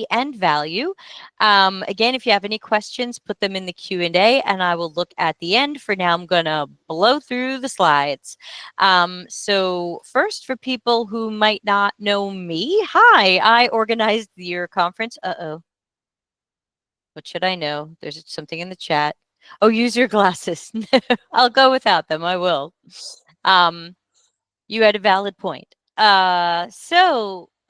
and value. Again, if you have any questions, put them in the Q&A and I will look at the end. For now, I'm going to blow through the slides. So first, for people who might not know me, hi, I organized your conference. Uh-oh. What should I know? There's something in the chat. Oh, use your glasses. I'll go without them. I will. You had a valid point.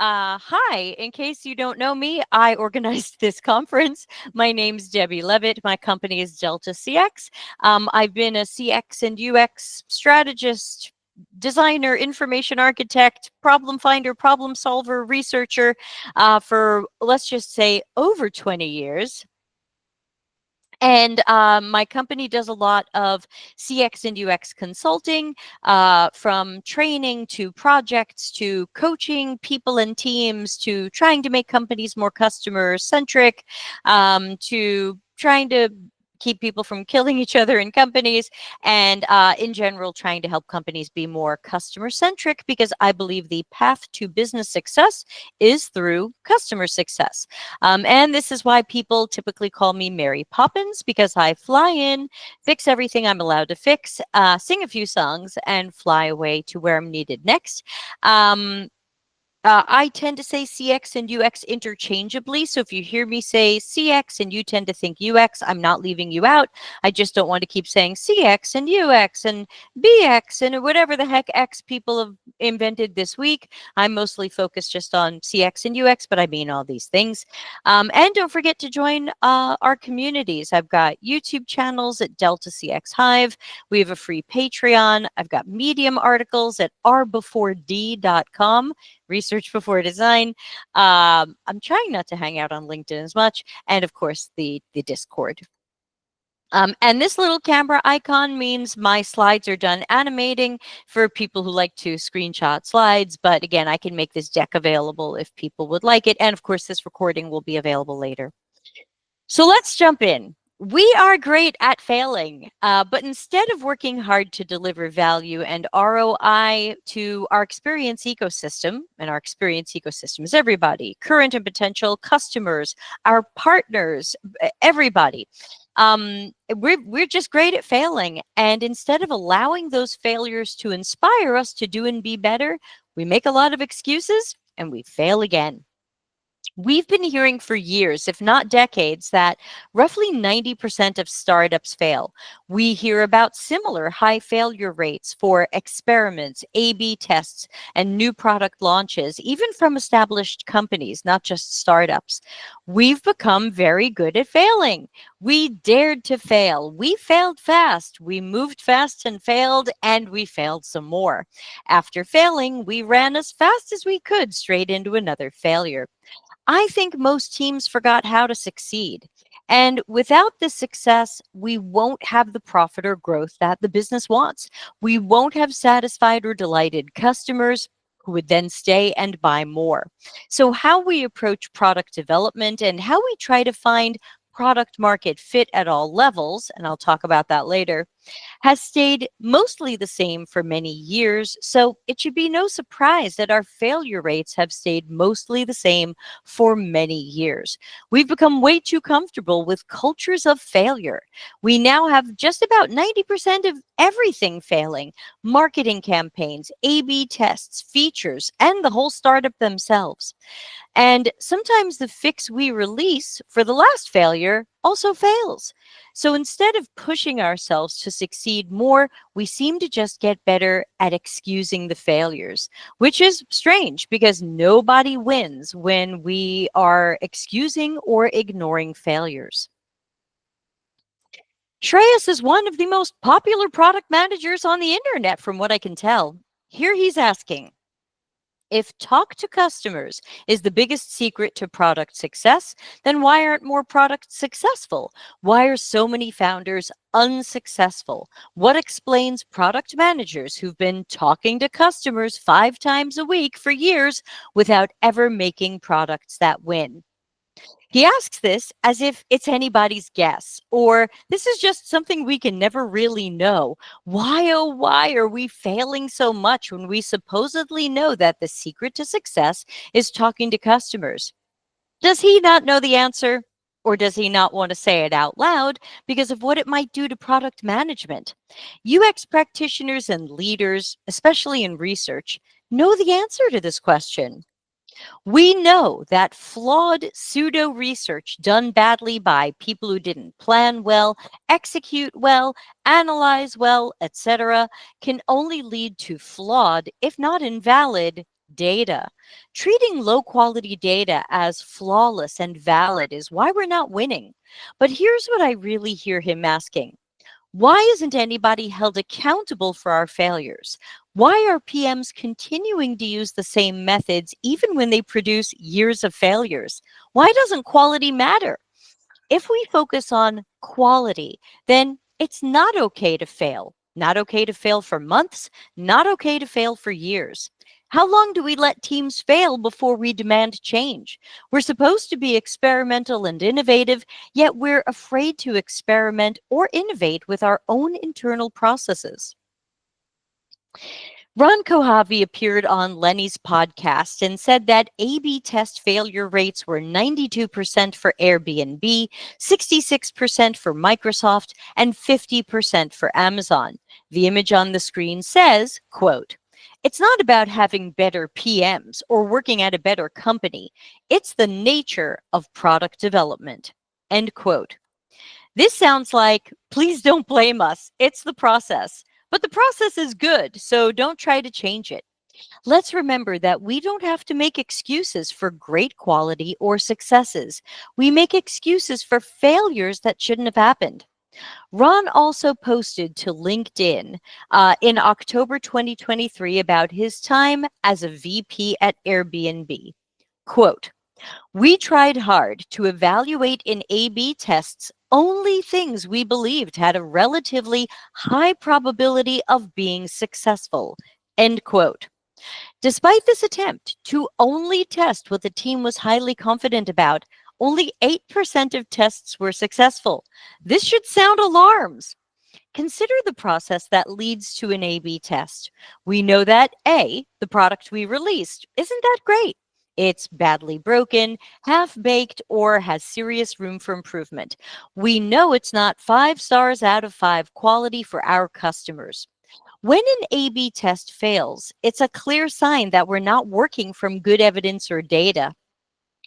Hi, in case you don't know me, I organized this conference. My name's Debbie Levitt. My company is Delta CX. I've been a CX and UX strategist, designer, information architect, problem finder, problem solver, researcher for, let's just say, over 20 years. And my company does a lot of CX and UX consulting, from training to projects to coaching people and teams to trying to make companies more customer centric, to trying to keep people from killing each other in companies, and in general, trying to help companies be more customer centric, because I believe the path to business success is through customer success. And this is why people typically call me Mary Poppins, because I fly in, fix everything I'm allowed to fix, sing a few songs, and fly away to where I'm needed next. I tend to say CX and UX interchangeably. So if you hear me say CX and you tend to think UX, I'm not leaving you out. I just don't want to keep saying CX and UX and BX and whatever the heck X people have invented this week. I'm mostly focused just on CX and UX, but I mean all these things. And don't forget to join our communities. I've got YouTube channels at Delta CX Hive. We have a free Patreon. I've got Medium articles at r4d.com. Research before design. I'm trying not to hang out on LinkedIn as much. And of course, the Discord. And this little camera icon means my slides are done animating for people who like to screenshot slides. But again, I can make this deck available if people would like it. And of course, this recording will be available later. So let's jump in. We are great at failing, but instead of working hard to deliver value and ROI to our experience ecosystem, and our experience ecosystem is everybody, current and potential customers, our partners, everybody. We're just great at failing. And instead of allowing those failures to inspire us to do and be better, we make a lot of excuses and we fail again. We've been hearing for years, if not decades, that roughly 90% of startups fail. We hear about similar high failure rates for experiments, A/B tests, and new product launches, even from established companies, not just startups. We've become very good at failing. We dared to fail. We failed fast. We moved fast and failed, and we failed some more. After failing, we ran as fast as we could straight into another failure. I think most teams forgot how to succeed. And without this success, we won't have the profit or growth that the business wants. We won't have satisfied or delighted customers who would then stay and buy more. So how we approach product development and how we try to find product market fit at all levels, and I'll talk about that later, has stayed mostly the same for many years. So it should be no surprise that our failure rates have stayed mostly the same for many years. We've become way too comfortable with cultures of failure. We now have just about 90% of everything failing: marketing campaigns, A/B tests, features, and the whole startup themselves. And sometimes the fix we release for the last failure also fails. So instead of pushing ourselves to succeed more, we seem to just get better at excusing the failures, which is strange because nobody wins when we are excusing or ignoring failures. Shreyas is one of the most popular product managers on the internet, from what I can tell. Here he's asking, if talk to customers is the biggest secret to product success, then why aren't more products successful? Why are so many founders unsuccessful? What explains product managers who've been talking to customers 5 times a week for years without ever making products that win? He asks this as if it's anybody's guess, or this is just something we can never really know. Why, oh, why are we failing so much when we supposedly know that the secret to success is talking to customers? Does he not know the answer? Or does he not want to say it out loud because of what it might do to product management? UX practitioners and leaders, especially in research, know the answer to this question. We know that flawed pseudo research done badly by people who didn't plan well, execute well, analyze well, etc., can only lead to flawed, if not invalid, data. Treating low quality data as flawless and valid is why we're not winning. But here's what I really hear him asking: why isn't anybody held accountable for our failures? Why are PMs continuing to use the same methods even when they produce years of failures? Why doesn't quality matter? If we focus on quality, then it's not okay to fail. Not okay to fail for months, not okay to fail for years. How long do we let teams fail before we demand change? We're supposed to be experimental and innovative, yet we're afraid to experiment or innovate with our own internal processes. Ron Kohavi appeared on Lenny's podcast and said that A/B test failure rates were 92% for Airbnb, 66% for Microsoft, and 50% for Amazon. The image on the screen says, quote, "It's not about having better PMs or working at a better company. It's the nature of product development." End quote. This sounds like, please don't blame us. It's the process. But the process is good, so don't try to change it. Let's remember that we don't have to make excuses for great quality or successes. We make excuses for failures that shouldn't have happened. Ron also posted to LinkedIn in October 2023 about his time as a VP at Airbnb. Quote, "We tried hard to evaluate in A/B tests only things we believed had a relatively high probability of being successful." End quote. Despite this attempt to only test what the team was highly confident about, only 8% of tests were successful. This should sound alarms. Consider the process that leads to an A/B test. We know that A, the product we released, isn't that great. It's badly broken, half baked, or has serious room for improvement. We know it's not 5 stars out of 5 quality for our customers. When an A/B test fails, it's a clear sign that we're not working from good evidence or data.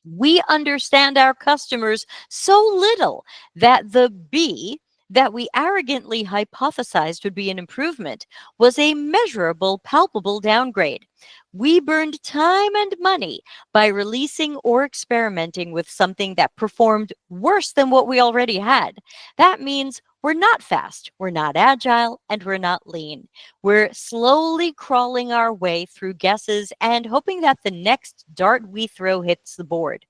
We understand our customers so little that the B that we arrogantly hypothesized would be an improvement was a measurable, palpable downgrade. We burned time and money by releasing or experimenting with something that performed worse than what we already had. That means we're not fast, we're not agile, and we're not lean. We're slowly crawling our way through guesses and hoping that the next dart we throw hits the board.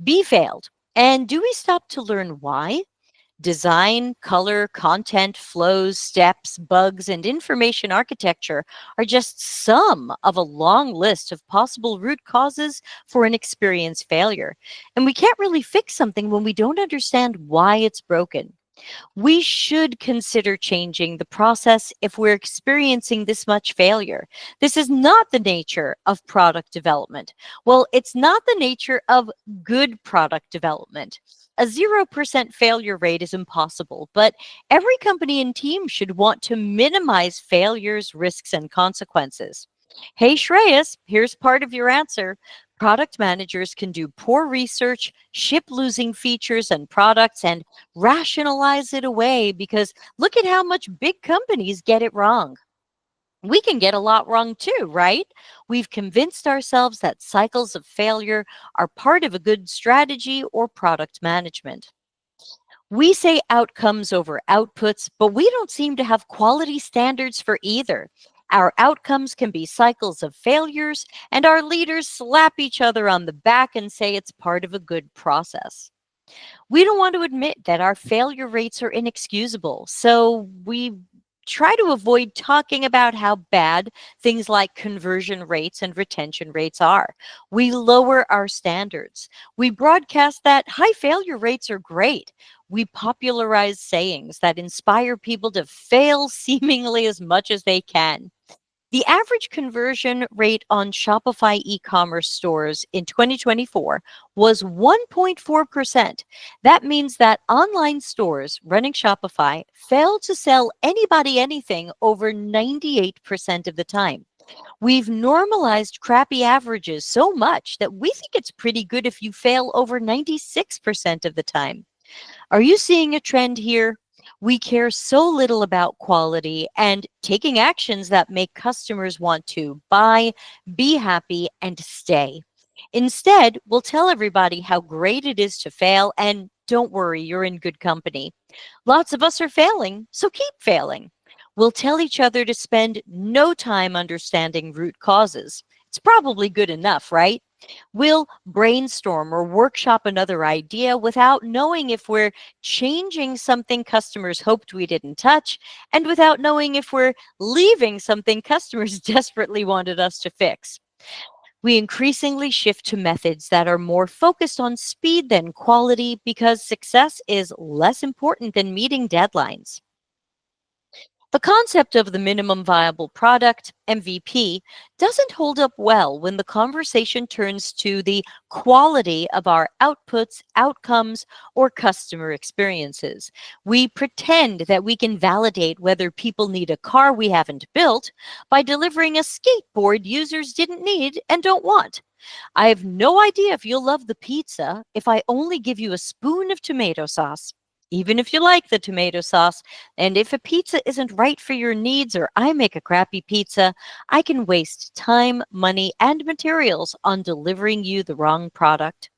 B failed. And do we stop to learn why? Design, color, content, flows, steps, bugs, and information architecture are just some of a long list of possible root causes for an experience failure. And we can't really fix something when we don't understand why it's broken. We should consider changing the process if we're experiencing this much failure. This is not the nature of product development. Well, it's not the nature of good product development. A 0% failure rate is impossible, but every company and team should want to minimize failures, risks, and consequences. Hey, Shreyas, here's part of your answer. Product managers can do poor research, ship losing features and products, and rationalize it away because look at how much big companies get it wrong. We can get a lot wrong too, right? We've convinced ourselves that cycles of failure are part of a good strategy or product management. We say outcomes over outputs, but we don't seem to have quality standards for either. Our outcomes can be cycles of failures, and our leaders slap each other on the back and say it's part of a good process. We don't want to admit that our failure rates are inexcusable, so we try to avoid talking about how bad things like conversion rates and retention rates are. We lower our standards. We broadcast that high failure rates are great. We popularize sayings that inspire people to fail seemingly as much as they can. The average conversion rate on Shopify e-commerce stores in 2024 was 1.4%. That means that online stores running Shopify failed to sell anybody anything over 98% of the time. We've normalized crappy averages so much that we think it's pretty good if you fail over 96% of the time. Are you seeing a trend here? We care so little about quality and taking actions that make customers want to buy, be happy, and stay. Instead, we'll tell everybody how great it is to fail, and don't worry, you're in good company. Lots of us are failing, so keep failing. We'll tell each other to spend no time understanding root causes. It's probably good enough, right? We'll brainstorm or workshop another idea without knowing if we're changing something customers hoped we didn't touch, and without knowing if we're leaving something customers desperately wanted us to fix. We increasingly shift to methods that are more focused on speed than quality because success is less important than meeting deadlines. The concept of the minimum viable product, MVP, doesn't hold up well when the conversation turns to the quality of our outputs, outcomes, or customer experiences. We pretend that we can validate whether people need a car we haven't built by delivering a skateboard users didn't need and don't want. I have no idea if you'll love the pizza if I only give you a spoon of tomato sauce. Even if you like the tomato sauce, and if a pizza isn't right for your needs or I make a crappy pizza, I can waste time, money, and materials on delivering you the wrong product.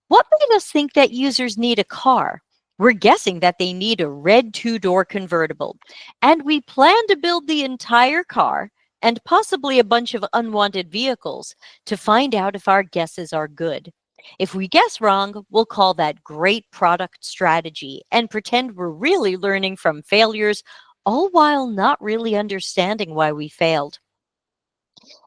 What made us think that users need a car? We're guessing that they need a red two-door convertible, and we plan to build the entire car and possibly a bunch of unwanted vehicles to find out if our guesses are good. If we guess wrong, we'll call that great product strategy and pretend we're really learning from failures, all while not really understanding why we failed.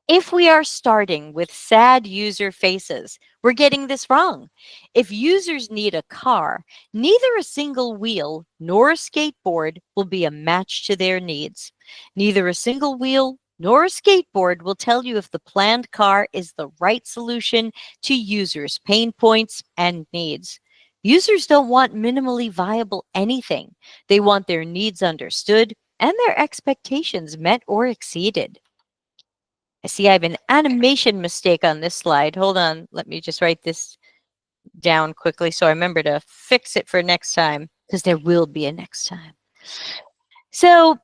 If we are starting with sad user faces, we're getting this wrong. If users need a car, neither a single wheel nor a skateboard will be a match to their needs. Neither a single wheel nor a skateboard will tell you if the planned car is the right solution to users' pain points and needs. Users don't want minimally viable anything. They want their needs understood and their expectations met or exceeded. I see I have an animation mistake on this slide. Hold on. Let me just write this down quickly so I remember to fix it for next time, because there will be a next time. So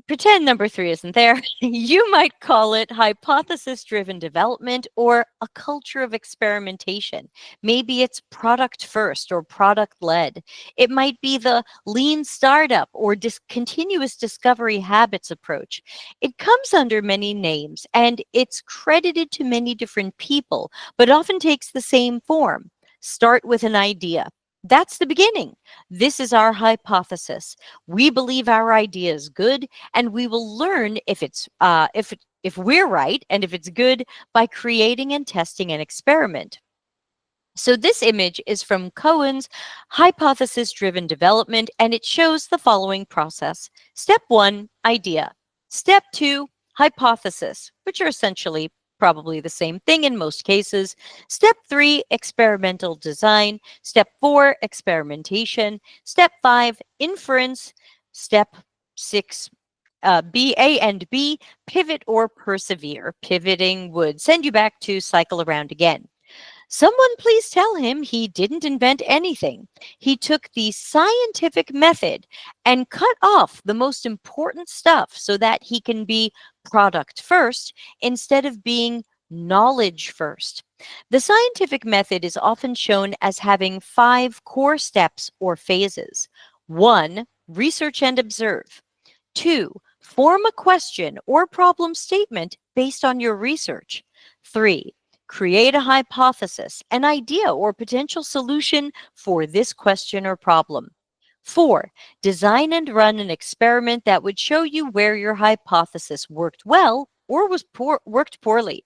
pretend number 3 isn't there. You might call it hypothesis-driven development or a culture of experimentation. Maybe it's product first or product-led. It might be the lean startup or continuous discovery habits approach. It comes under many names and it's credited to many different people, but often takes the same form. Start with an idea. That's the beginning. This is our hypothesis. We believe our idea is good, and we will learn if we're right and if it's good by creating and testing an experiment. So this image is from Cohen's hypothesis-driven development, and it shows the following process. Step 1, idea. Step 2, hypothesis, which are essentially probably the same thing in most cases. Step 3, experimental design. Step 4, experimentation. Step 5, inference. Step 6, B, A and B, pivot or persevere. Pivoting would send you back to cycle around again. Someone please tell him he didn't invent anything. He took the scientific method and cut off the most important stuff so that he can be product first instead of being knowledge first. The scientific method is often shown as having 5 core steps or phases. 1, research and observe. 2, form a question or problem statement based on your research. 3, create a hypothesis, an idea or potential solution for this question or problem. 4, design and run an experiment that would show you where your hypothesis worked well or worked poorly.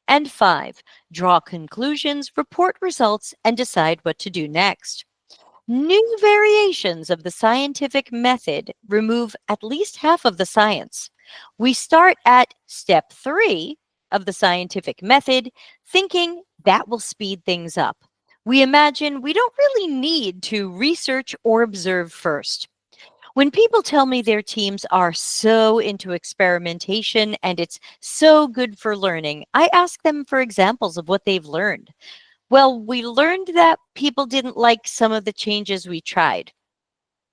And 5, draw conclusions, report results, and decide what to do next. New variations of the scientific method remove at least half of the science. We start at step 3 of the scientific method, thinking that will speed things up. We imagine we don't really need to research or observe first. When people tell me their teams are so into experimentation and it's so good for learning, I ask them for examples of what they've learned. Well, we learned that people didn't like some of the changes we tried.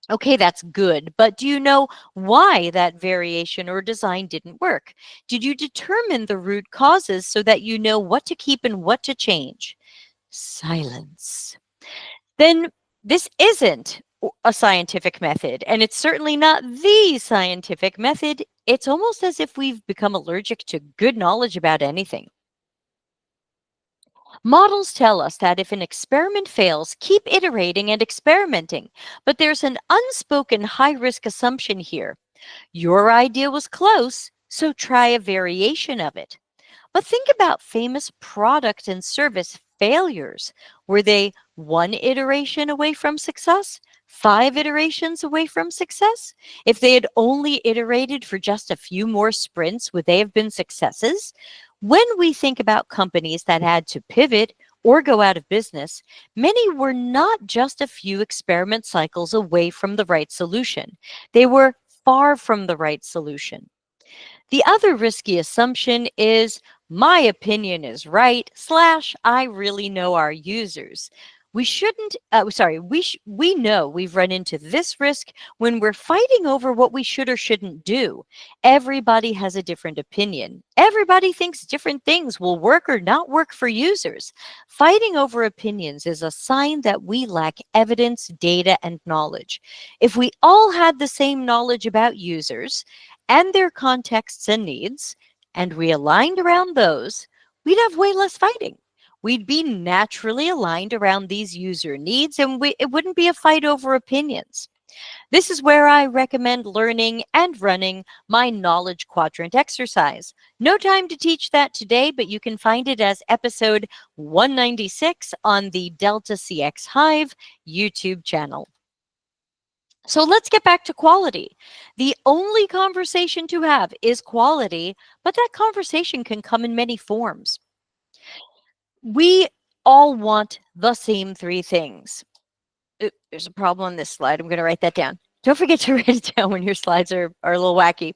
Okay, that's good, but do you know why that variation or design didn't work? Did you determine the root causes so that you know what to keep and what to change? Silence. Then this isn't a scientific method, and it's certainly not the scientific method. It's almost as if we've become allergic to good knowledge about anything. Models tell us that if an experiment fails, keep iterating and experimenting. But there's an unspoken high risk assumption here. Your idea was close, so try a variation of it. But think about famous product and service failures. Were they one iteration away from success? 5 iterations away from success? If they had only iterated for just a few more sprints, would they have been successes? When we think about companies that had to pivot or go out of business, many were not just a few experiment cycles away from the right solution. They were far from the right solution. The other risky assumption is my opinion is right / I really know our users. We shouldn't, we know we've run into this risk when we're fighting over what we should or shouldn't do. Everybody has a different opinion. Everybody thinks different things will work or not work for users. Fighting over opinions is a sign that we lack evidence, data, and knowledge. If we all had the same knowledge about users and their contexts and needs, and we aligned around those, we'd have way less fighting. We'd be naturally aligned around these user needs, and it wouldn't be a fight over opinions. This is where I recommend learning and running my knowledge quadrant exercise. No time to teach that today, but you can find it as episode 196 on the Delta CX Hive YouTube channel. So let's get back to quality. The only conversation to have is quality, but that conversation can come in many forms. We all want the same 3 things. There's a problem on this slide. I'm going to write that down. Don't forget to write it down when your slides are a little wacky.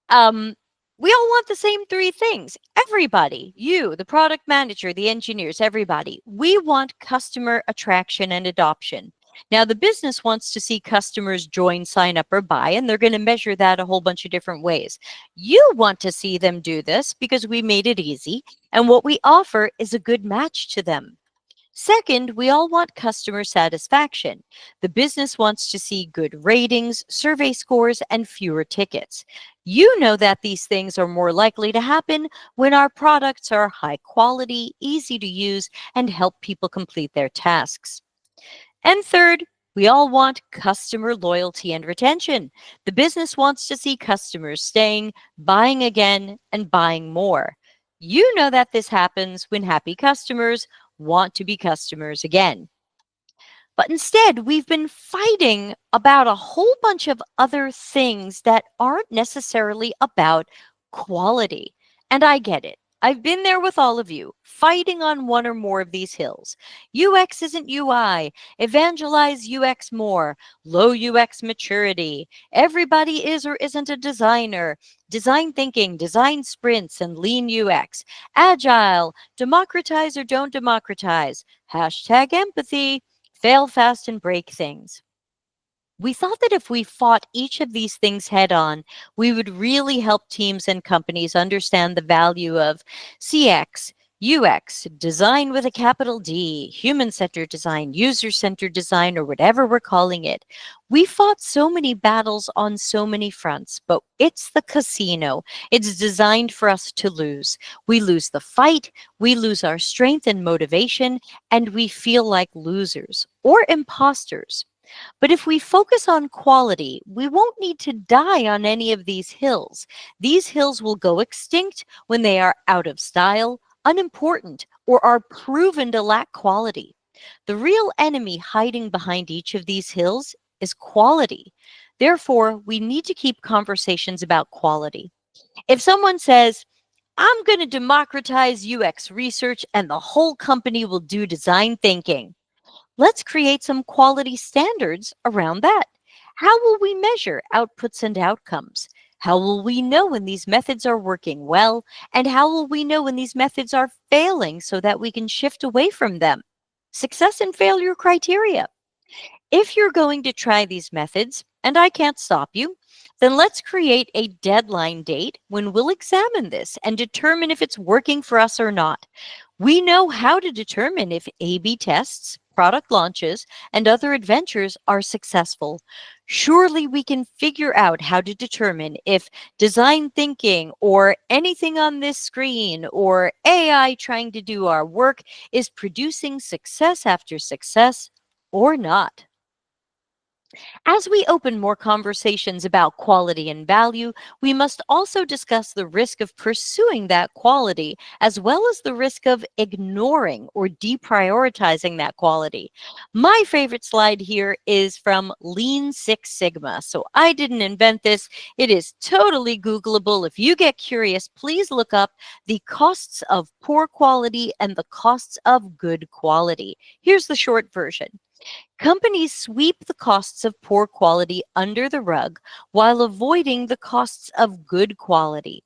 We all want the same 3 things. Everybody, you, the product manager, the engineers, everybody. We want customer attraction and adoption. Now, the business wants to see customers join, sign up, or buy, and they're going to measure that a whole bunch of different ways. You want to see them do this because we made it easy, and what we offer is a good match to them. Second, we all want customer satisfaction. The business wants to see good ratings, survey scores, and fewer tickets. You know that these things are more likely to happen when our products are high quality, easy to use, and help people complete their tasks. And third, we all want customer loyalty and retention. The business wants to see customers staying, buying again, and buying more. You know that this happens when happy customers want to be customers again. But instead, we've been fighting about a whole bunch of other things that aren't necessarily about quality. And I get it. I've been there with all of you, fighting on one or more of these hills. UX isn't UI. Evangelize UX more. Low UX maturity. Everybody is or isn't a designer. Design thinking, design sprints, and lean UX. Agile. Democratize or don't democratize. Hashtag empathy. Fail fast and break things. We thought that if we fought each of these things head on, we would really help teams and companies understand the value of CX, UX, design with a capital D, human-centered design, user-centered design, or whatever we're calling it. We fought so many battles on so many fronts, but it's the casino. It's designed for us to lose. We lose the fight, we lose our strength and motivation, and we feel like losers or imposters. But if we focus on quality, we won't need to die on any of these hills. These hills will go extinct when they are out of style, unimportant, or are proven to lack quality. The real enemy hiding behind each of these hills is quality. Therefore, we need to keep conversations about quality. If someone says, I'm going to democratize UX research and the whole company will do design thinking, let's create some quality standards around that. How will we measure outputs and outcomes? How will we know when these methods are working well? And how will we know when these methods are failing so that we can shift away from them? Success and failure criteria. If you're going to try these methods, and I can't stop you, then let's create a deadline date when we'll examine this and determine if it's working for us or not. We know how to determine if A/B tests, product launches, and other adventures are successful. Surely we can figure out how to determine if design thinking or anything on this screen or AI trying to do our work is producing success after success or not. As we open more conversations about quality and value, we must also discuss the risk of pursuing that quality, as well as the risk of ignoring or deprioritizing that quality. My favorite slide here is from Lean Six Sigma. So I didn't invent this. It is totally Googleable. If you get curious, please look up the costs of poor quality and the costs of good quality. Here's the short version. Companies sweep the costs of poor quality under the rug while avoiding the costs of good quality.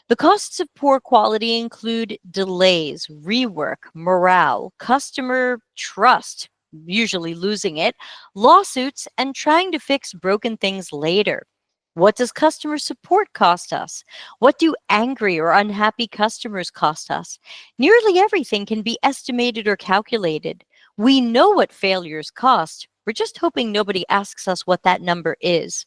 The costs of poor quality include delays, rework, morale, customer trust, usually losing it, lawsuits, and trying to fix broken things later. What does customer support cost us? What do angry or unhappy customers cost us? Nearly everything can be estimated or calculated. We know what failures cost. We're just hoping nobody asks us what that number is.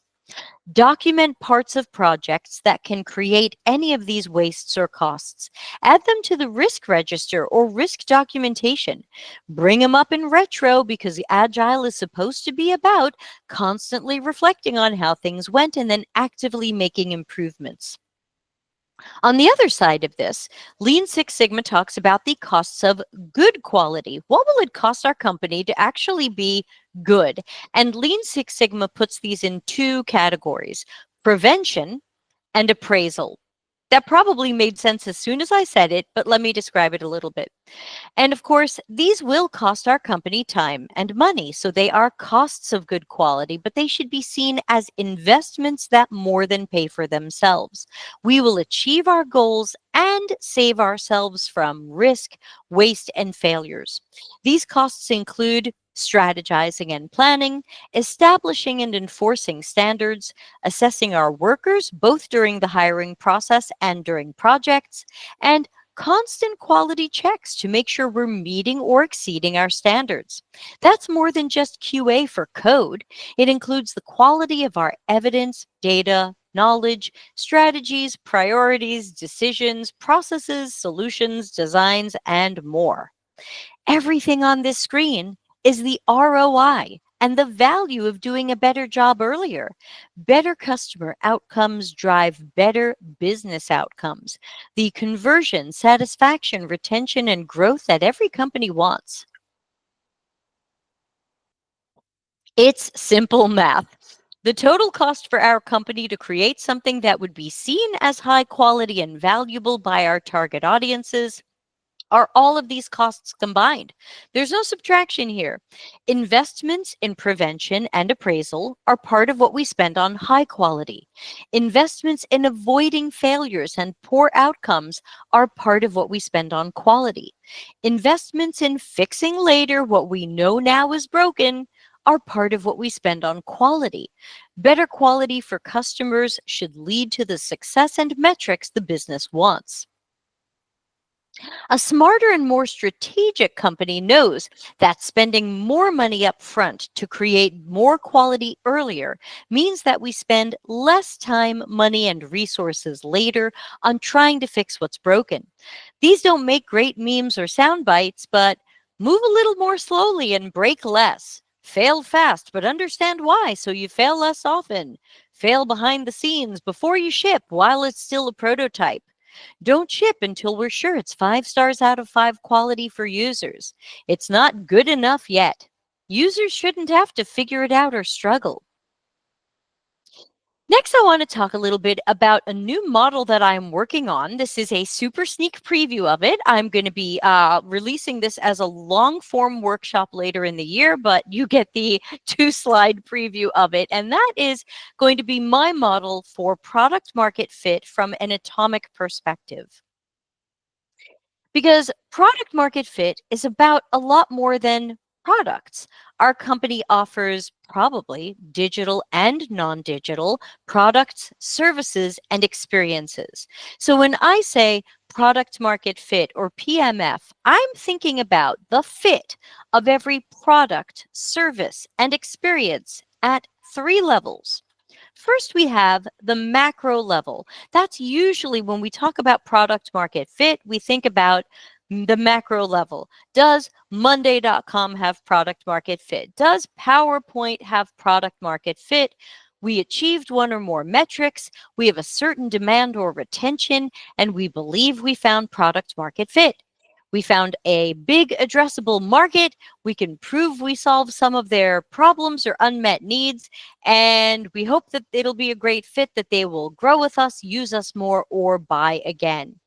Document parts of projects that can create any of these wastes or costs. Add them to the risk register or risk documentation. Bring them up in retro because Agile is supposed to be about constantly reflecting on how things went and then actively making improvements. On the other side of this, Lean Six Sigma talks about the costs of good quality. What will it cost our company to actually be good? And Lean Six Sigma puts these in two categories: prevention and appraisal. That probably made sense as soon as I said it, but let me describe it a little bit. And of course, these will cost our company time and money. So they are costs of good quality, but they should be seen as investments that more than pay for themselves. We will achieve our goals and save ourselves from risk, waste, and failures. These costs include strategizing and planning, establishing and enforcing standards, assessing our workers both during the hiring process and during projects, and constant quality checks to make sure we're meeting or exceeding our standards. That's more than just QA for code. It includes the quality of our evidence, data, knowledge, strategies, priorities, decisions, processes, solutions, designs, and more. Everything on this screen is the ROI and the value of doing a better job earlier. Better customer outcomes drive better business outcomes. The conversion, satisfaction, retention, and growth that every company wants. It's simple math. The total cost for our company to create something that would be seen as high quality and valuable by our target audiences are all of these costs combined. There's no subtraction here. Investments in prevention and appraisal are part of what we spend on high quality. Investments in avoiding failures and poor outcomes are part of what we spend on quality. Investments in fixing later what we know now is broken are part of what we spend on quality. Better quality for customers should lead to the success and metrics the business wants. A smarter and more strategic company knows that spending more money up front to create more quality earlier means that we spend less time, money, and resources later on trying to fix what's broken. These don't make great memes or sound bites, but move a little more slowly and break less. Fail fast, but understand why so you fail less often. Fail behind the scenes before you ship while it's still a prototype. Don't ship until we're sure it's 5 stars out of 5 quality for users. It's not good enough yet. Users shouldn't have to figure it out or struggle. Next, I want to talk a little bit about a new model that I'm working on. This is a super sneak preview of it. I'm going to be releasing this as a long form workshop later in the year, but you get the 2-slide preview of it. And that is going to be my model for product market fit from an atomic perspective. Because product market fit is about a lot more than products. Our company offers probably digital and non digital products, services, and experiences. So when I say product market fit or PMF, I'm thinking about the fit of every product, service, and experience at 3 levels. First, we have the macro level. That's usually when we talk about product market fit, we think about the macro level. Does Monday.com have product market fit? Does PowerPoint have product market fit? We achieved one or more metrics, we have a certain demand or retention, and we believe we found product market fit. We found a big addressable market. We can prove we solve some of their problems or unmet needs. And we hope that it'll be a great fit, that they will grow with us, use us more, or buy again.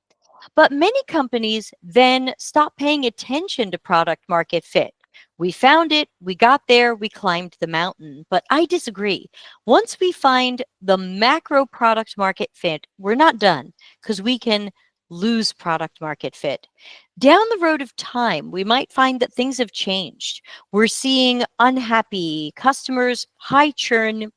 But many companies then stop paying attention to product market fit. We found it, we got there, we climbed the mountain. But I disagree. Once we find the macro product market fit, we're not done, because we can lose product market fit. Down the road of time, we might find that things have changed. We're seeing unhappy customers, high churn,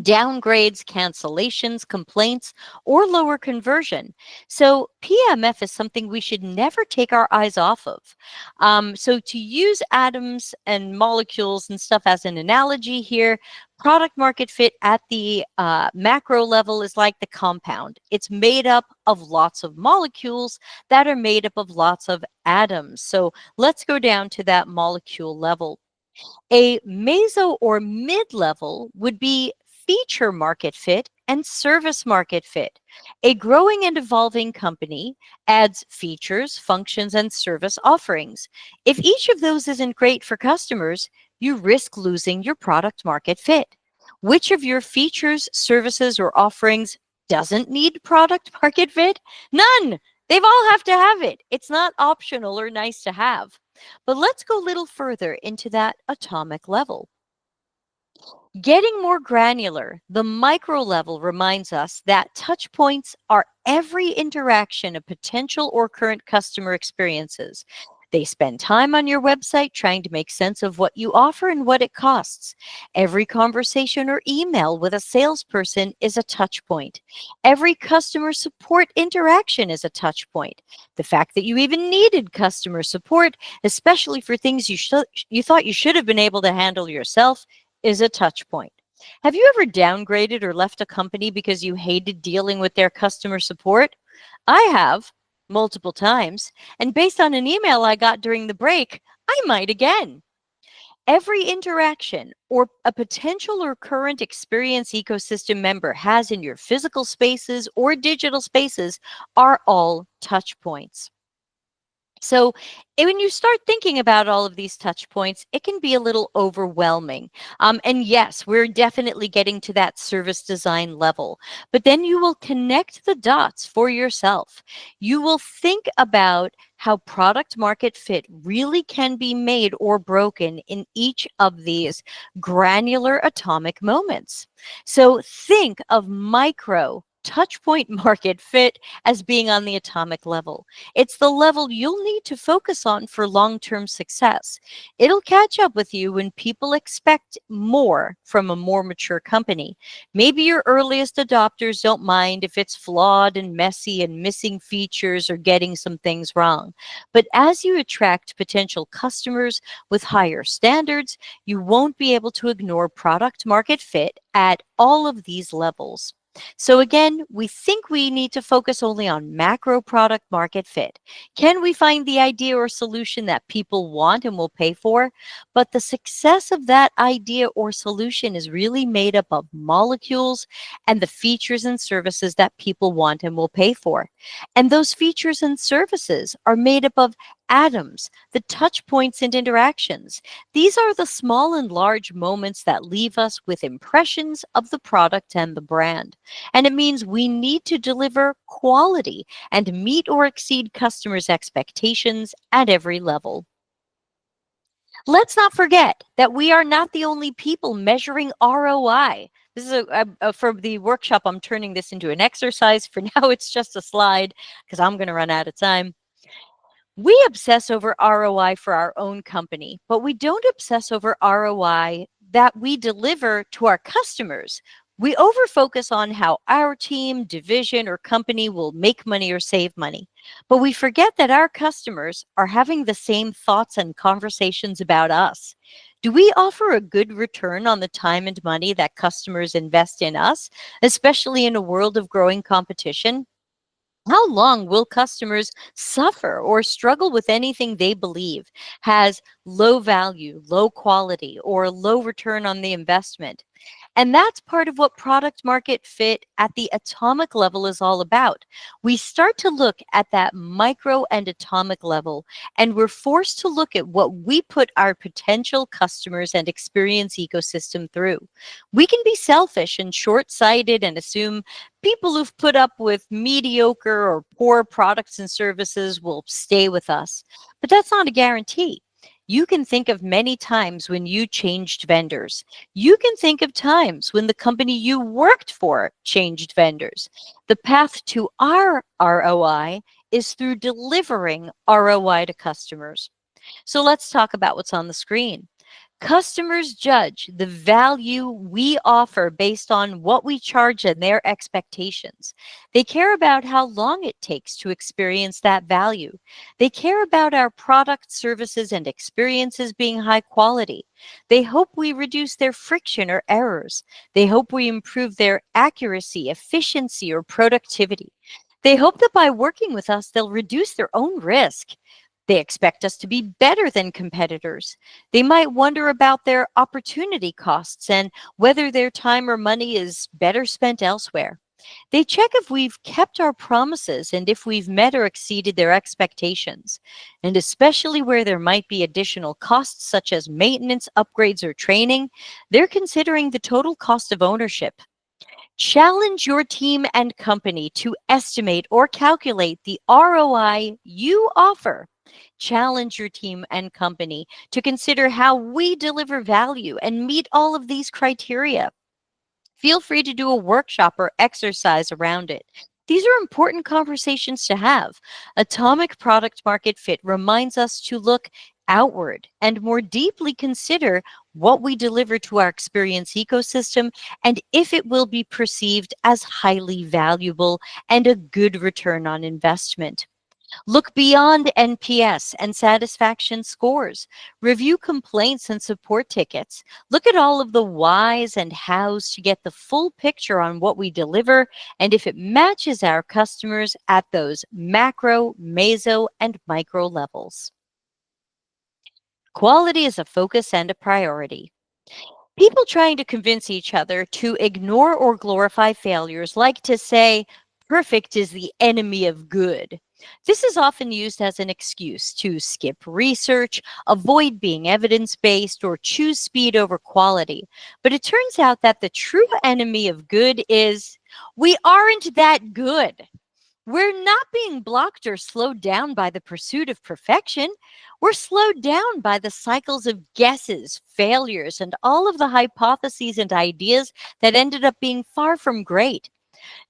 downgrades, cancellations, complaints, or lower conversion. So PMF is something we should never take our eyes off of. So to use atoms and molecules and stuff as an analogy here, product market fit at the macro level is like the compound. It's made up of lots of molecules that are made up of lots of atoms. So let's go down to that molecule level. A meso or mid level would be feature market fit and service market fit. A growing and evolving company adds features, functions, and service offerings. If each of those isn't great for customers, you risk losing your product market fit. Which of your features, services, or offerings doesn't need product market fit? None. They've all have to have it. It's not optional or nice to have. But let's go a little further into that atomic level. Getting more granular, the micro level reminds us that touch points are every interaction of potential or current customer experiences. They spend time on your website trying to make sense of what you offer and what it costs. Every conversation or email with a salesperson is a touch point. Every customer support interaction is a touch point. The fact that you even needed customer support, especially for things you thought you should have been able to handle yourself, is a touch point. Have you ever downgraded or left a company because you hated dealing with their customer support? I have, multiple times, and based on an email I got during the break, I might again. Every interaction or a potential or current experience ecosystem member has in your physical spaces or digital spaces are all touch points. So when you start thinking about all of these touch points, it can be a little overwhelming. And yes, we're definitely getting to that service design level, but then you will connect the dots for yourself. You will think about how product market fit really can be made or broken in each of these granular atomic moments. So think of micro touch point market fit as being on the atomic level. It's the level you'll need to focus on for long-term success. It'll catch up with you when people expect more from a more mature company. Maybe your earliest adopters don't mind if it's flawed and messy and missing features or getting some things wrong. But as you attract potential customers with higher standards, you won't be able to ignore product market fit at all of these levels. So again, we think we need to focus only on macro product market fit. Can we find the idea or solution that people want and will pay for? But the success of that idea or solution is really made up of molecules and the features and services that people want and will pay for. And those features and services are made up of atoms, the touch points and interactions. These are the small and large moments that leave us with impressions of the product and the brand. And it means we need to deliver quality and meet or exceed customers' expectations at every level. Let's not forget that we are not the only people measuring ROI. This is for the workshop. I'm turning this into an exercise. For now, it's just a slide because I'm going to run out of time. We obsess over ROI for our own company, but we don't obsess over ROI that we deliver to our customers. We overfocus on how our team, division, or company will make money or save money. But we forget that our customers are having the same thoughts and conversations about us. Do we offer a good return on the time and money that customers invest in us, especially in a world of growing competition? How long will customers suffer or struggle with anything they believe has low value, low quality, or low return on the investment? And that's part of what product market fit at the atomic level is all about. We start to look at that micro and atomic level, and we're forced to look at what we put our potential customers and experience ecosystem through. We can be selfish and short-sighted and assume people who've put up with mediocre or poor products and services will stay with us. But that's not a guarantee. You can think of many times when you changed vendors. You can think of times when the company you worked for changed vendors. The path to our ROI is through delivering ROI to customers. So let's talk about what's on the screen. Customers judge the value we offer based on what we charge and their expectations. They care about how long it takes to experience that value. They care about our product, services, and experiences being high quality. They hope we reduce their friction or errors. They hope we improve their accuracy, efficiency, or productivity. They hope that by working with us, they'll reduce their own risk. They expect us to be better than competitors. They might wonder about their opportunity costs and whether their time or money is better spent elsewhere. They check if we've kept our promises and if we've met or exceeded their expectations. And especially where there might be additional costs such as maintenance, upgrades, or training, they're considering the total cost of ownership. Challenge your team and company to estimate or calculate the ROI you offer. Challenge your team and company to consider how we deliver value and meet all of these criteria. Feel free to do a workshop or exercise around it. These are important conversations to have. Atomic product market fit reminds us to look outward and more deeply consider what we deliver to our experience ecosystem and if it will be perceived as highly valuable and a good return on investment. Look beyond NPS and satisfaction scores. Review complaints and support tickets. Look at all of the whys and hows to get the full picture on what we deliver and if it matches our customers at those macro, meso, and micro levels. Quality is a focus and a priority. People trying to convince each other to ignore or glorify failures like to say, perfect is the enemy of good. This is often used as an excuse to skip research, avoid being evidence-based, or choose speed over quality. But it turns out that the true enemy of good is, we aren't that good. We're not being blocked or slowed down by the pursuit of perfection. We're slowed down by the cycles of guesses, failures, and all of the hypotheses and ideas that ended up being far from great.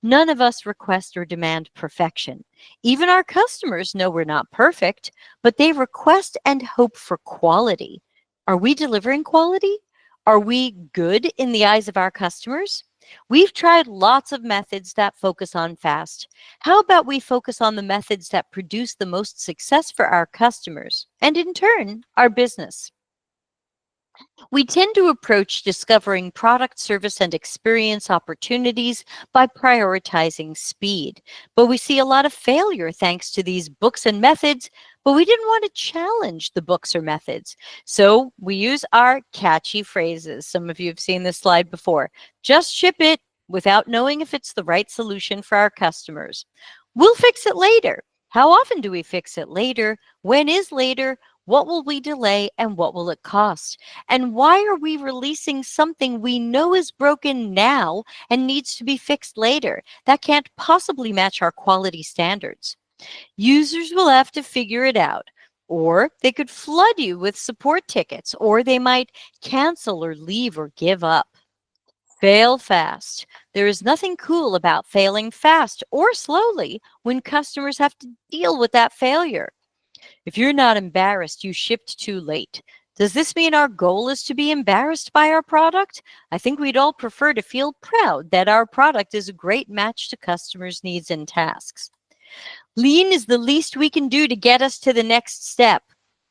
None of us request or demand perfection. Even our customers know we're not perfect, but they request and hope for quality. Are we delivering quality? Are we good in the eyes of our customers? We've tried lots of methods that focus on fast. How about we focus on the methods that produce the most success for our customers and in turn, our business? We tend to approach discovering product, service, and experience opportunities by prioritizing speed. But we see a lot of failure thanks to these books and methods, but we didn't want to challenge the books or methods. So we use our catchy phrases. Some of you have seen this slide before. Just ship it without knowing if it's the right solution for our customers. We'll fix it later. How often do we fix it later? When is later? What will we delay and what will it cost? And why are we releasing something we know is broken now and needs to be fixed later? That can't possibly match our quality standards. Users will have to figure it out. Or they could flood you with support tickets, or they might cancel or leave or give up. Fail fast. There is nothing cool about failing fast or slowly when customers have to deal with that failure. If you're not embarrassed, you shipped too late. Does this mean our goal is to be embarrassed by our product? I think we'd all prefer to feel proud that our product is a great match to customers' needs and tasks. Lean is the least we can do to get us to the next step.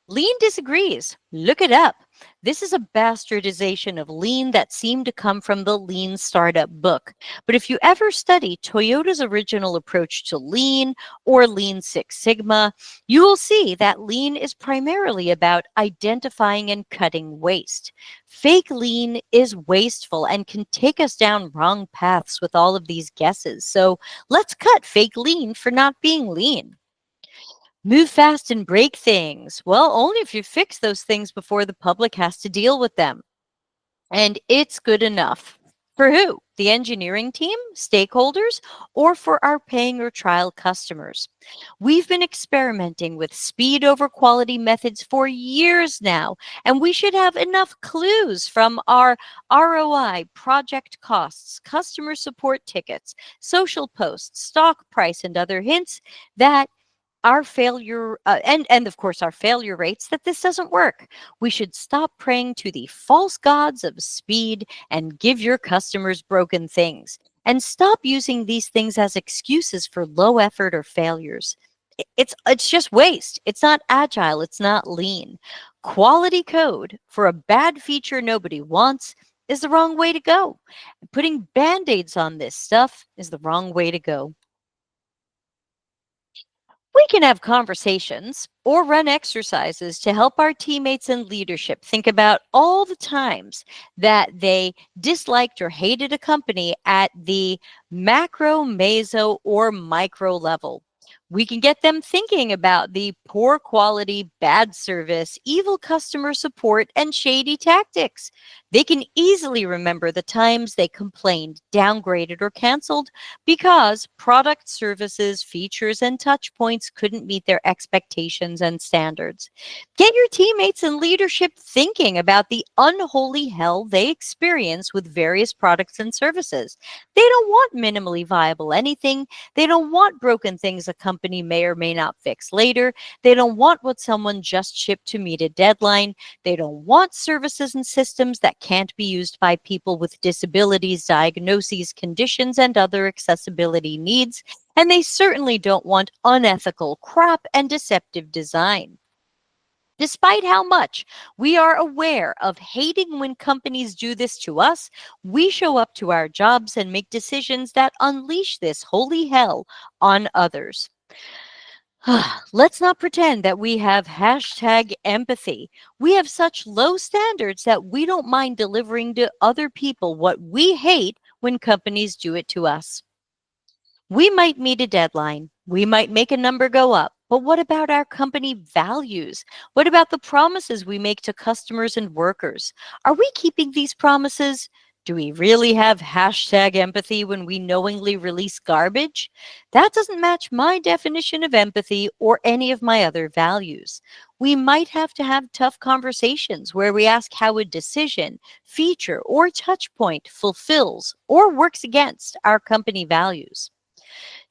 Lean disagrees. Look it up. This is a bastardization of lean that seemed to come from the Lean Startup book. But if you ever study Toyota's original approach to lean or Lean Six Sigma, you will see that lean is primarily about identifying and cutting waste. Fake lean is wasteful and can take us down wrong paths with all of these guesses. So let's cut fake lean for not being lean. Move fast and break things. Well, only if you fix those things before the public has to deal with them. And it's good enough. For who? The engineering team, stakeholders, or for our paying or trial customers? We've been experimenting with speed over quality methods for years now, and we should have enough clues from our ROI, project costs, customer support tickets, social posts, stock price, and other hints that our failure and of course our failure rates that this doesn't work. We should stop praying to the false gods of speed and give your customers broken things, and stop using these things as excuses for low effort or failures. It's just waste. It's not agile. It's not lean. Quality code for a bad feature nobody wants is the wrong way to go. Putting band-aids on this stuff is the wrong way to go. We can have conversations or run exercises to help our teammates and leadership think about all the times that they disliked or hated a company at the macro, meso, or micro level. We can get them thinking about the poor quality, bad service, evil customer support, and shady tactics. They can easily remember the times they complained, downgraded, or canceled because product, services, features, and touch points couldn't meet their expectations and standards. Get your teammates and leadership thinking about the unholy hell they experience with various products and services. They don't want minimally viable anything. They don't want broken things a company may or may not fix later. They don't want what someone just shipped to meet a deadline. They don't want services and systems that can't be used by people with disabilities, diagnoses, conditions, and other accessibility needs. And they certainly don't want unethical crap and deceptive design. Despite how much we are aware of hating when companies do this to us, we show up to our jobs and make decisions that unleash this holy hell on others. Let's not pretend that we have hashtag empathy. We have such low standards that we don't mind delivering to other people what we hate when companies do it to us. We might meet a deadline. We might make a number go up. But what about our company values? What about the promises we make to customers and workers? Are we keeping these promises? Do we really have hashtag empathy when we knowingly release garbage? That doesn't match my definition of empathy or any of my other values. We might have to have tough conversations where we ask how a decision, feature, or touch point fulfills or works against our company values.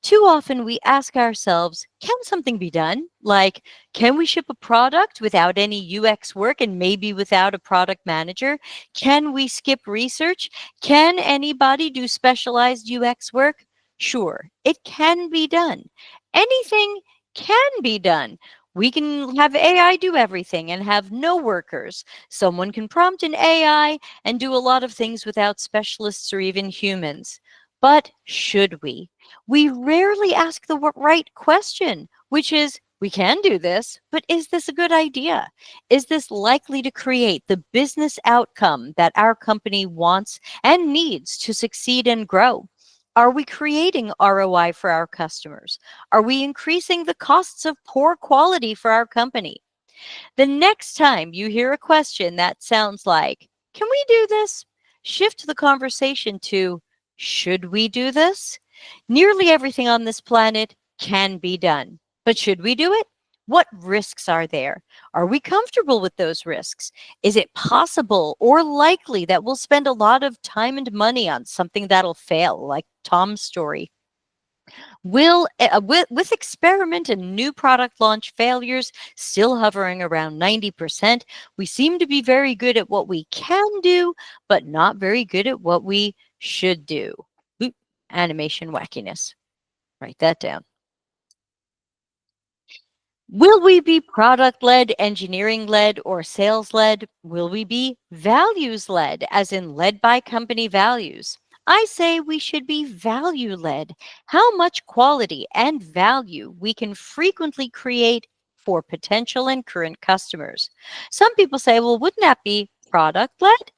Too often we ask ourselves, can something be done? Like, can we ship a product without any UX work and maybe without a product manager? Can we skip research? Can anybody do specialized UX work? Sure, it can be done. Anything can be done. We can have AI do everything and have no workers. Someone can prompt an AI and do a lot of things without specialists or even humans. But should we? We rarely ask the right question, which is, we can do this, but is this a good idea? Is this likely to create the business outcome that our company wants and needs to succeed and grow? Are we creating ROI for our customers? Are we increasing the costs of poor quality for our company? The next time you hear a question that sounds like, can we do this? Shift the conversation to, should we do this? Nearly everything on this planet can be done, but should we do it? What risks are there? Are we comfortable with those risks? Is it possible or likely that we'll spend a lot of time and money on something that'll fail, like Tom's story? With experiment and new product launch failures still hovering around 90%, we seem to be very good at what we can do, but not very good at what we should do. Oop, animation wackiness. Write that down. Will we be product led, engineering led, or sales led? Will we be values led, as in led by company values? I say we should be value led. How much quality and value we can frequently create for potential and current customers. Some people say, well, wouldn't that be product led?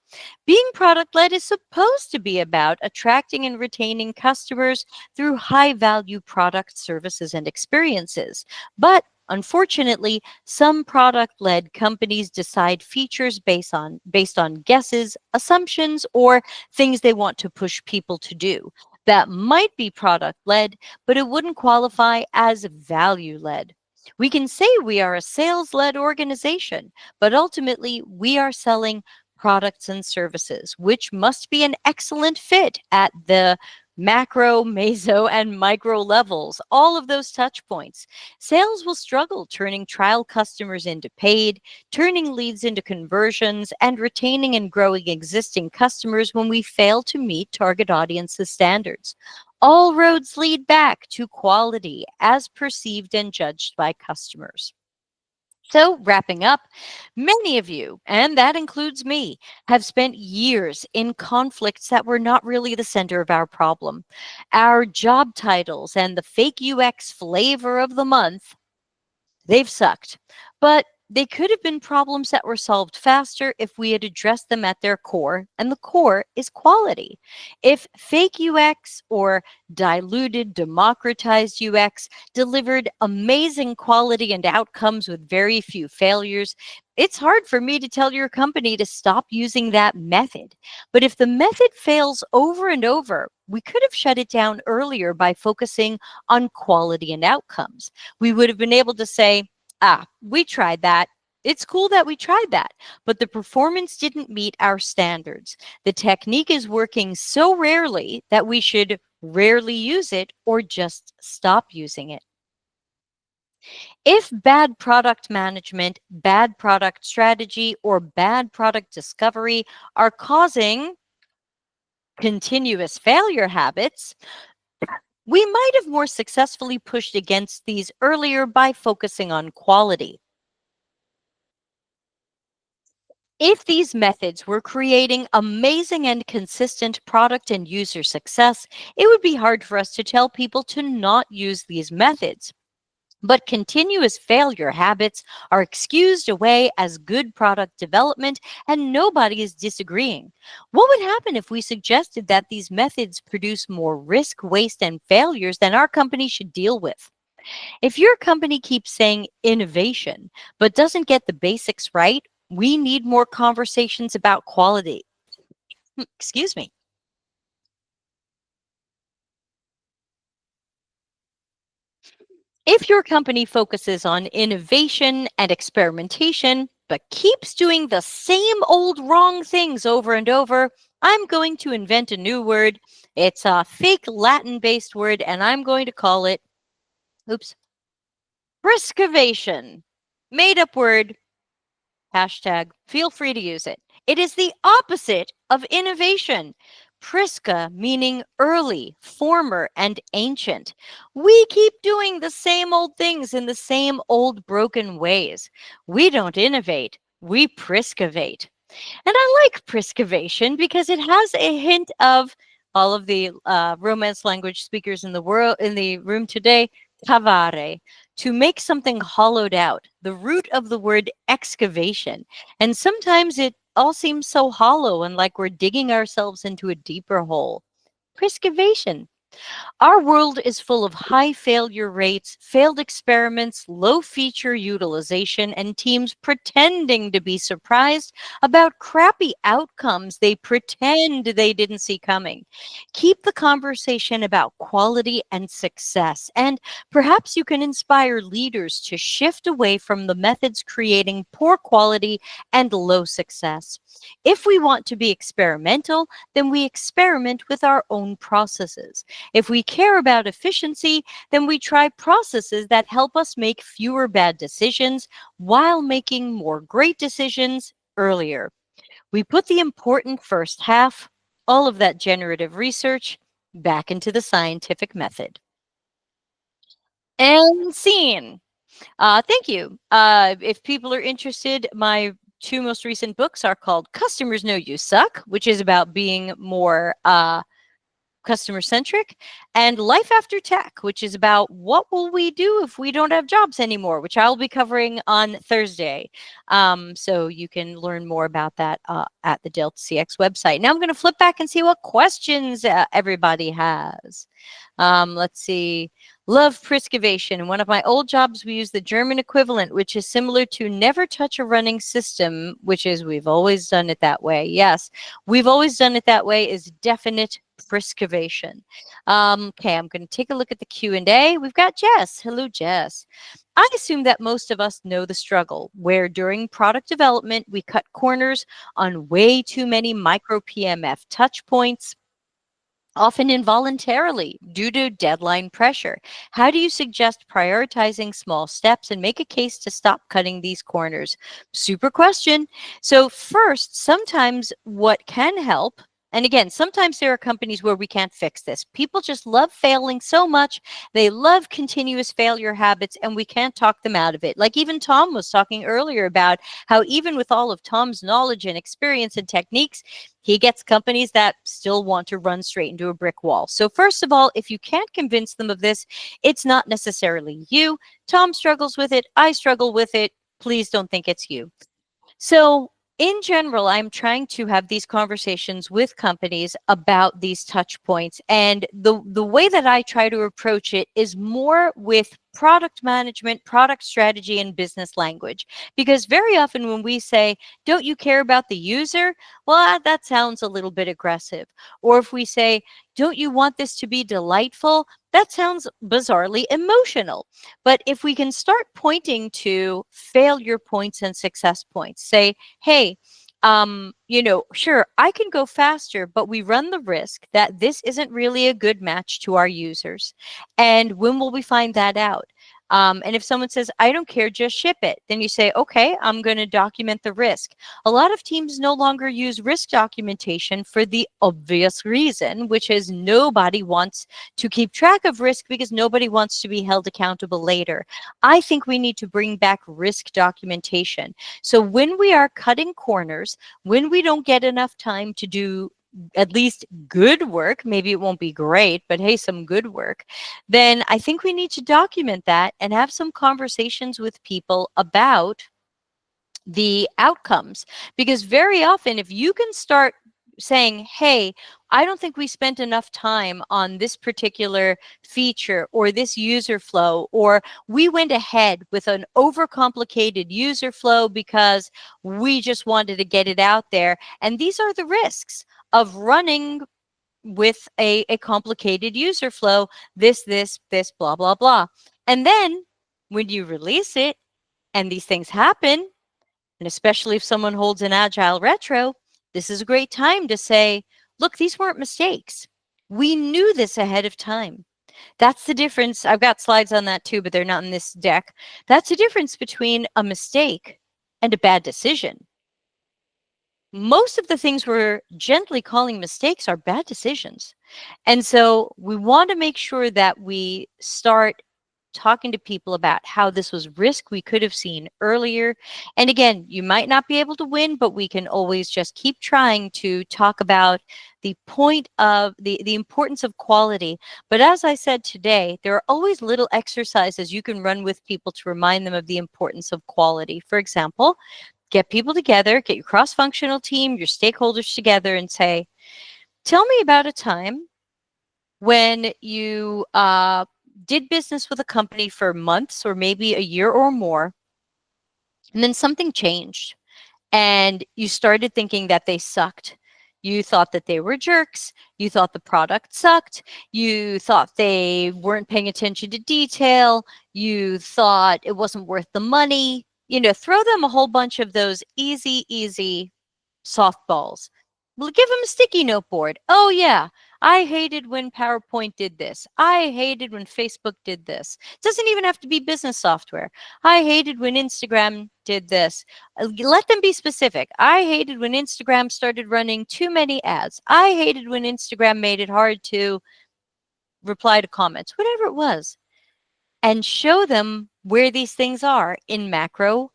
Being product led is supposed to be about attracting and retaining customers through high value product services and experiences. But unfortunately, some product-led companies decide features based on guesses, assumptions, or things they want to push people to do. That might be product-led, but it wouldn't qualify as value-led. We can say we are a sales-led organization, but ultimately we are selling products and services, which must be an excellent fit at the macro, meso, and micro levels, all of those touch points. Sales will struggle turning trial customers into paid, turning leads into conversions, and retaining and growing existing customers when we fail to meet target audience's standards. All roads lead back to quality as perceived and judged by customers. So, wrapping up, many of you, and that includes me, have spent years in conflicts that were not really the center of our problem. Our job titles and the fake UX flavor of the month, they've sucked. But they could have been problems that were solved faster if we had addressed them at their core, and the core is quality. If fake UX or diluted, democratized UX delivered amazing quality and outcomes with very few failures, it's hard for me to tell your company to stop using that method. But if the method fails over and over, we could have shut it down earlier by focusing on quality and outcomes. We would have been able to say, we tried that. It's cool that we tried that, but the performance didn't meet our standards. The technique is working so rarely that we should rarely use it or just stop using it. If bad product management, bad product strategy, or bad product discovery are causing continuous failure habits, we might have more successfully pushed against these earlier by focusing on quality. If these methods were creating amazing and consistent product and user success, it would be hard for us to tell people to not use these methods. But continuous failure habits are excused away as good product development, and nobody is disagreeing. What would happen if we suggested that these methods produce more risk, waste, and failures than our company should deal with? If your company keeps saying innovation, but doesn't get the basics right, we need more conversations about quality. Excuse me. If your company focuses on innovation and experimentation, but keeps doing the same old wrong things over and over, I'm going to invent a new word. It's a fake Latin-based word, and I'm going to call it, briscovation. Made up word. Hashtag, feel free to use it. It is the opposite of innovation. Prisca meaning early, former, and ancient. We keep doing the same old things in the same old broken ways. We don't innovate, we priscovate. And I like priscovation because it has a hint of all of the Romance language speakers in the room today, cavare, to make something hollowed out, the root of the word excavation. And sometimes it all seems so hollow and like we're digging ourselves into a deeper hole. Priscavation. Our world is full of high failure rates, failed experiments, low feature utilization, and teams pretending to be surprised about crappy outcomes they pretend they didn't see coming. Keep the conversation about quality and success, and perhaps you can inspire leaders to shift away from the methods creating poor quality and low success. If we want to be experimental, then we experiment with our own processes. If we care about efficiency, then we try processes that help us make fewer bad decisions while making more great decisions earlier. We put the important first half, all of that generative research, back into the scientific method. And scene. Thank you. If people are interested, my two most recent books are called Customers Know You Suck, which is about being more customer centric, and Life After Tech, which is about what will we do if we don't have jobs anymore, which I'll be covering on Thursday. So you can learn more about that at the Delta CX website. Now I'm going to flip back and see what questions everybody has. Let's see. Love Priscavation. In one of my old jobs, we use the German equivalent, which is similar to never touch a running system, which is we've always done it that way. Yes, we've always done it that way is definite Priscavation. Okay, I'm going to take a look at the Q&A. We've got Jess. Hello, Jess. I assume that most of us know the struggle where during product development, we cut corners on way too many micro PMF touch points, often involuntarily due to deadline pressure. How do you suggest prioritizing small steps and make a case to stop cutting these corners? Super question. So first, sometimes what can help, and again, sometimes there are companies where we can't fix this. People just love failing so much. They love continuous failure habits, and we can't talk them out of it. Like even Tom was talking earlier about how even with all of Tom's knowledge and experience and techniques, he gets companies that still want to run straight into a brick wall. So first of all, if you can't convince them of this, it's not necessarily you. Tom struggles with it. I struggle with it. Please don't think it's you. So in general, I'm trying to have these conversations with companies about these touch points. And the way that I try to approach it is more with product management, product strategy, and business language. Because very often when we say, don't you care about the user? Well, that sounds a little bit aggressive. Or if we say, don't you want this to be delightful? That sounds bizarrely emotional. But if we can start pointing to failure points and success points, say, hey, sure, I can go faster, but we run the risk that this isn't really a good match to our users. And when will we find that out? And if someone says, I don't care, just ship it, then you say, okay, I'm going to document the risk. A lot of teams no longer use risk documentation for the obvious reason, which is nobody wants to keep track of risk because nobody wants to be held accountable later. I think we need to bring back risk documentation. So when we are cutting corners, when we don't get enough time to do at least good work, maybe it won't be great, but hey, some good work, then I think we need to document that and have some conversations with people about the outcomes. Because very often, if you can start saying, hey, I don't think we spent enough time on this particular feature or this user flow, or we went ahead with an overcomplicated user flow because we just wanted to get it out there. And these are the risks of running with a complicated user flow, this, blah, blah, blah. And then when you release it and these things happen, and especially if someone holds an agile retro, this is a great time to say, look, these weren't mistakes. We knew this ahead of time. That's the difference. I've got slides on that too, but they're not in this deck. That's the difference between a mistake and a bad decision. Most of the things we're gently calling mistakes are bad decisions. And so we want to make sure that we start talking to people about how this was risk we could have seen earlier. And again, you might not be able to win, but we can always just keep trying to talk about the point of the importance of quality. But as I said today, there are always little exercises you can run with people to remind them of the importance of quality. For example, get people together, get your cross-functional team, your stakeholders together and say, tell me about a time when you did business with a company for months or maybe a year or more, and then something changed and you started thinking that they sucked. You thought that they were jerks. You thought the product sucked. You thought they weren't paying attention to detail. You thought it wasn't worth the money. Throw them a whole bunch of those easy softballs. Give them a sticky note board. Oh, yeah. I hated when PowerPoint did this. I hated when Facebook did this. It doesn't even have to be business software. I hated when Instagram did this. Let them be specific. I hated when Instagram started running too many ads. I hated when Instagram made it hard to reply to comments, whatever it was. And show them where these things are in macro,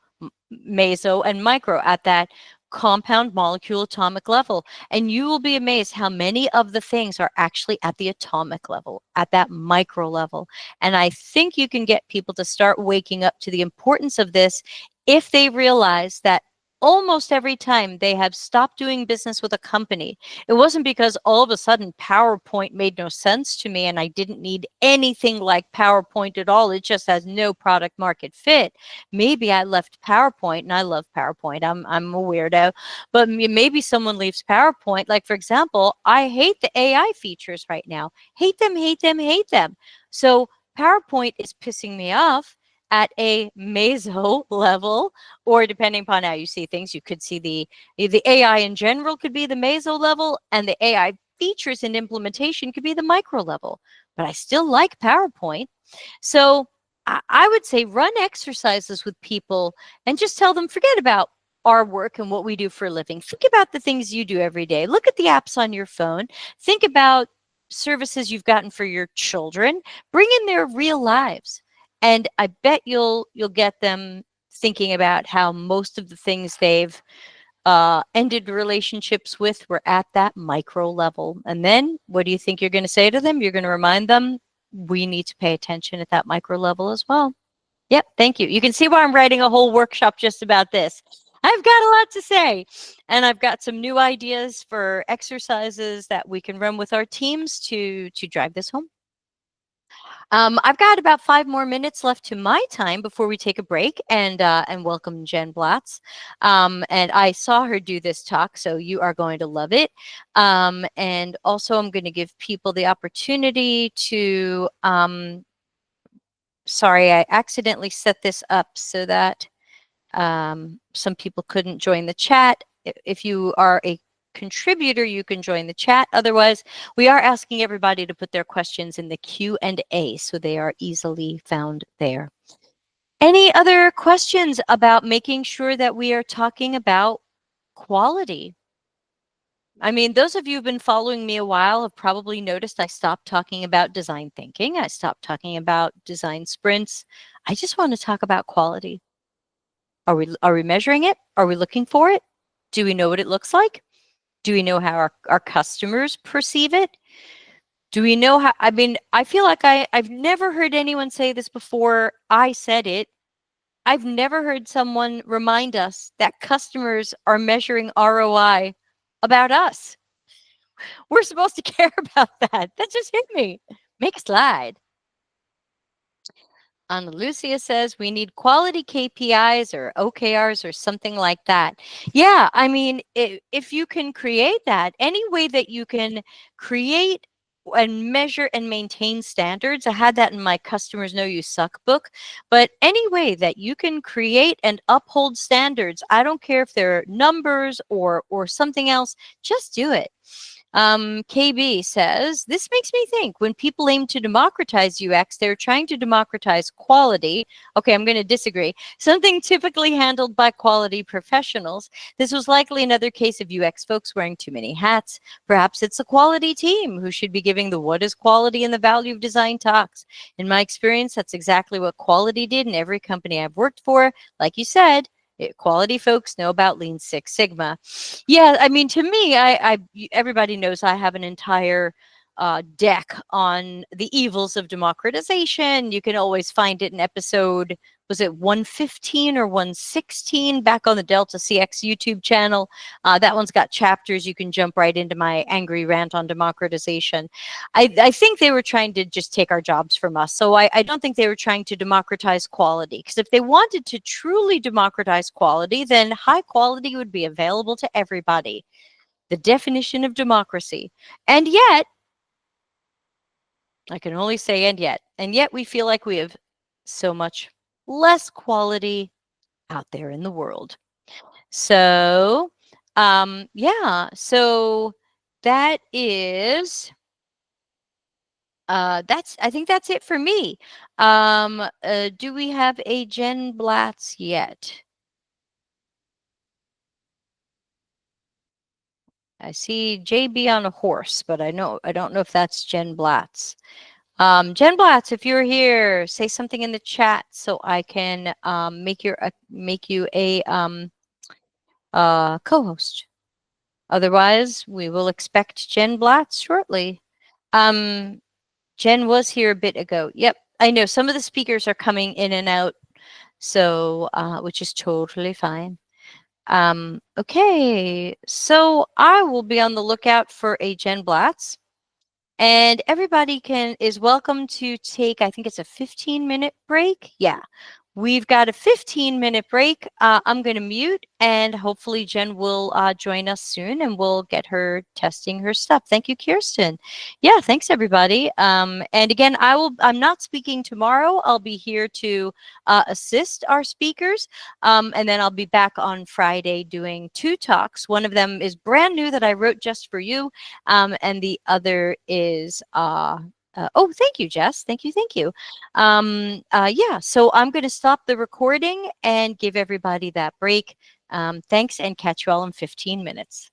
meso, and micro at that compound molecule atomic level. And you will be amazed how many of the things are actually at the atomic level, at that micro level. And I think you can get people to start waking up to the importance of this if they realize that almost every time they have stopped doing business with a company, it wasn't because all of a sudden PowerPoint made no sense to me and I didn't need anything like PowerPoint at all. It just has no product market fit. Maybe I left PowerPoint, and I love PowerPoint. I'm a weirdo, but maybe someone leaves PowerPoint. Like, for example, I hate the AI features right now. Hate them, hate them, hate them. So PowerPoint is pissing me off at a meso level, or depending upon how you see things, you could see the AI in general could be the meso level, and the AI features and implementation could be the micro level. But I still like PowerPoint. So I would say run exercises with people and just tell them, forget about our work and what we do for a living. Think about the things you do every day. Look at the apps on your phone. Think about services you've gotten for your children. Bring in their real lives. And I bet you'll get them thinking about how most of the things they've ended relationships with were at that micro level. And then what do you think you're going to say to them? You're going to remind them, we need to pay attention at that micro level as well. Yep, thank you. You can see why I'm writing a whole workshop just about this. I've got a lot to say, and I've got some new ideas for exercises that we can run with our teams to drive this home. I've got about 5 more minutes left to my time before we take a break and welcome Jen Blatz. And I saw her do this talk, so you are going to love it. And also I'm going to give people the opportunity to, sorry, I accidentally set this up so that some people couldn't join the chat. If you are a contributor, you can join the chat. Otherwise, we are asking everybody to put their questions in the Q&A so they are easily found there. Any other questions about making sure that we are talking about quality? I mean, those of you who've been following me a while have probably noticed I stopped talking about design thinking. I stopped talking about design sprints. I just want to talk about quality. Are we measuring it? Are we looking for it? Do we know what it looks like? Do we know how our customers perceive it? Do we know how, I mean, I feel like I've never heard anyone say this before I said it. I've never heard someone remind us that customers are measuring ROI about us. We're supposed to care about that. That just hit me. Make a slide. Ana Lucia says we need quality KPIs or OKRs or something like that. Yeah, I mean, if you can create that, any way that you can create and measure and maintain standards. I had that in my Customers Know You Suck book. But any way that you can create and uphold standards, I don't care if they're numbers or something else, just do it. KB says, this makes me think when people aim to democratize UX, they're trying to democratize quality. Okay, I'm going to disagree. Something typically handled by quality professionals. This was likely another case of UX folks wearing too many hats. Perhaps it's a quality team who should be giving the what is quality and the value of design talks. In my experience, that's exactly what quality did in every company I've worked for. Like you said, quality folks know about Lean Six Sigma. Yeah, I mean, to me, everybody knows I have an entire deck on the evils of democratization. You can always find it in episode, was it 115 or 116 back on the Delta CX YouTube channel. That one's got chapters. You can jump right into my angry rant on democratization. I think they were trying to just take our jobs from us. So I don't think they were trying to democratize quality, because if they wanted to truly democratize quality, then high quality would be available to everybody. The definition of democracy. And yet, I can only say and yet we feel like we have so much less quality out there in the world. So, yeah, so that is, I think that's it for me. Do we have a Jen Blatz yet? I see JB on a horse, but I don't know if that's Jen Blatz. Jen Blatz, if you're here, say something in the chat so I can make you a co-host. Otherwise, we will expect Jen Blatz shortly. Jen was here a bit ago. Yep, I know some of the speakers are coming in and out, so which is totally fine. Okay, so I will be on the lookout for a Jen Blatz. And everybody is welcome to take, I think it's a 15-minute break. Yeah, we've got a 15-minute break. I'm going to mute, and hopefully Jen will join us soon, and we'll get her testing her stuff. Thank you, Kirsten. Yeah, thanks everybody. And again, I'm not speaking tomorrow. I'll be here to assist our speakers. And then I'll be back on Friday doing 2 talks. One of them is brand new that I wrote just for you. And the other is oh, thank you, Jess. Thank you. Thank you. Yeah, so I'm going to stop the recording and give everybody that break. Thanks, and catch you all in 15 minutes.